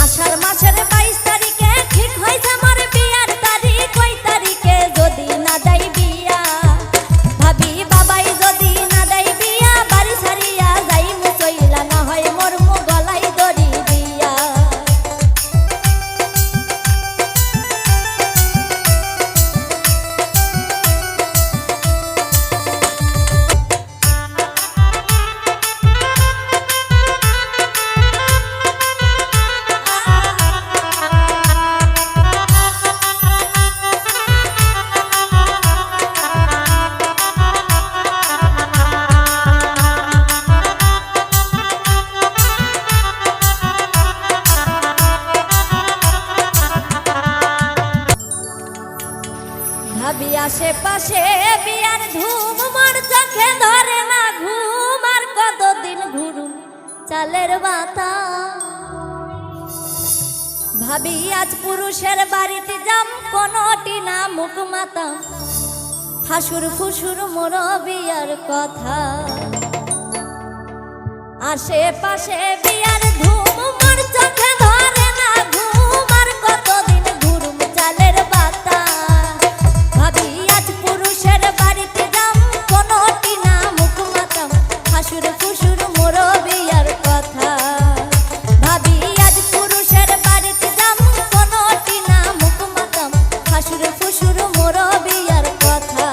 আষাঢ় মাসের 22 তারিখে ঠিক হইছে মোর বিয়ার তারিখ। ওই তারিখে যদি না দেয় বিয়া, ভাবি বাবাই যদি না দেয় বিয়া, বাড়ি ছাড়িয়া যাই মুচইলা, না হয় মোর গলায় দড়ি দিয়া। ভাবি আশেপাশে বিয়ার ধুম, মোর চোখে ধরে না ঘুম। আর কতদিন ঘুরুম চালের বাতা, ভাবি আজ পুরুষের বাড়িতে যাম, কোনটি না মুখ মাতা, হাসুর ফুসুর মোর বিয়ার কথা। আশেপাশে বিয়ার ধুম, মোর চোখে ধরে না ঘুম। আর কতদিন ঘুরুম চালের বাতা, ভাবি আজ পুরুষের বাড়িতে যাম, কোনটি না মুখ মাতাম, হাসুর ফুসুর মোর বিয়ার কথা। ভাবি আজ পুরুষের বাড়িতে যাম, কোনটি না মুখ মাতাম, হাসুর ফুসুর মোর বিয়ার কথা।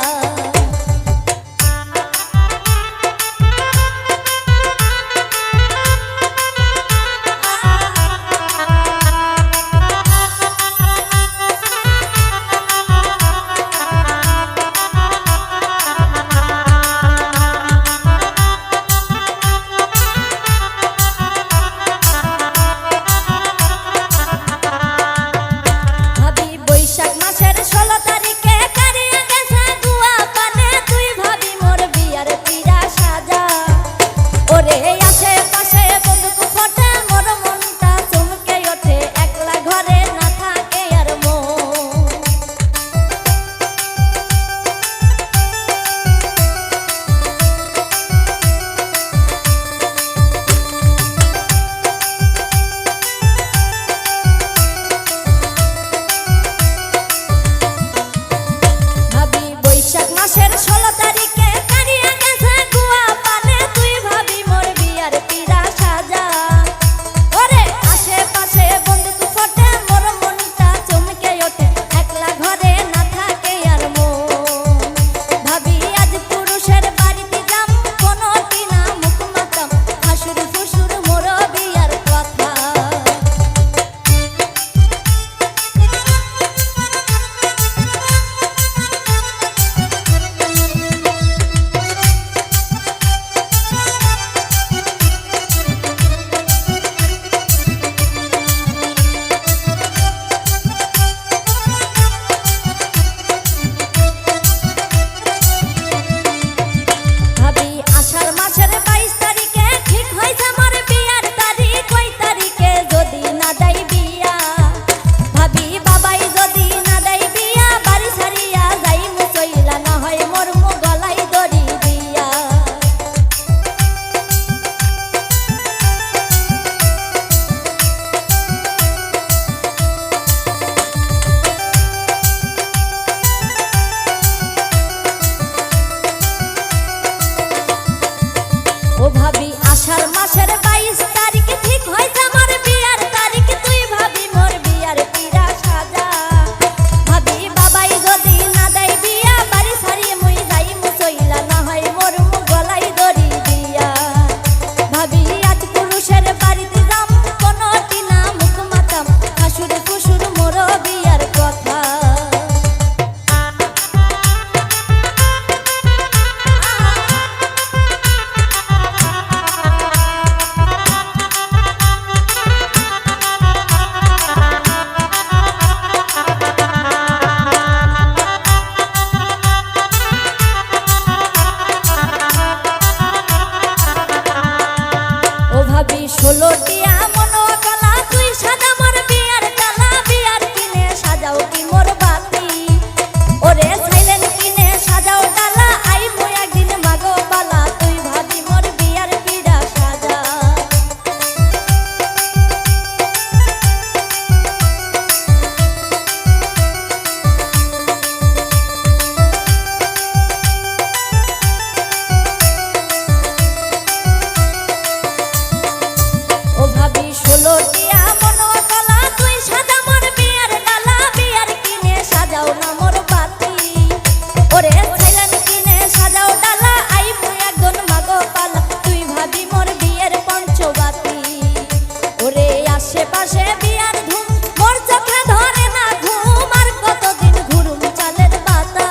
আশেপাশে বিয়ার ধুম মোর চোখে ধরে না ঘুম আর কতদিন ঘুরুম চালের পাতা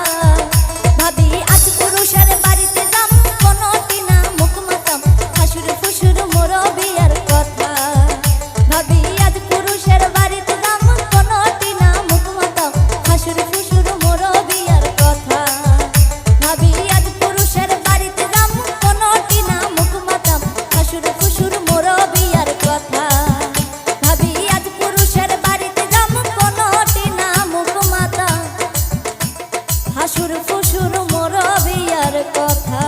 ভাবি আজ পুরুষের বাড়িতে যাম কোনটি না মুখ মাতাম হাসুর ফুসুর মোর বিয়ার কথা ভাবি আজ পুরুষের বাড়িতে যাম কোনটি না মুখ মাতাম হাসুর ফুসুর মোর বিয়ার কথা ভাবি আজ পুরুষের বাড়িতে যাম কোনটি না মুখ মাতাম হাসুর ফুসুর মোর বিয়ার কথা ভাবি আজ পুরুষের বাড়িতে যাম কোনটি না মুখ মাতাম হাসুর ফুসুর মোর বিয়ার কথা।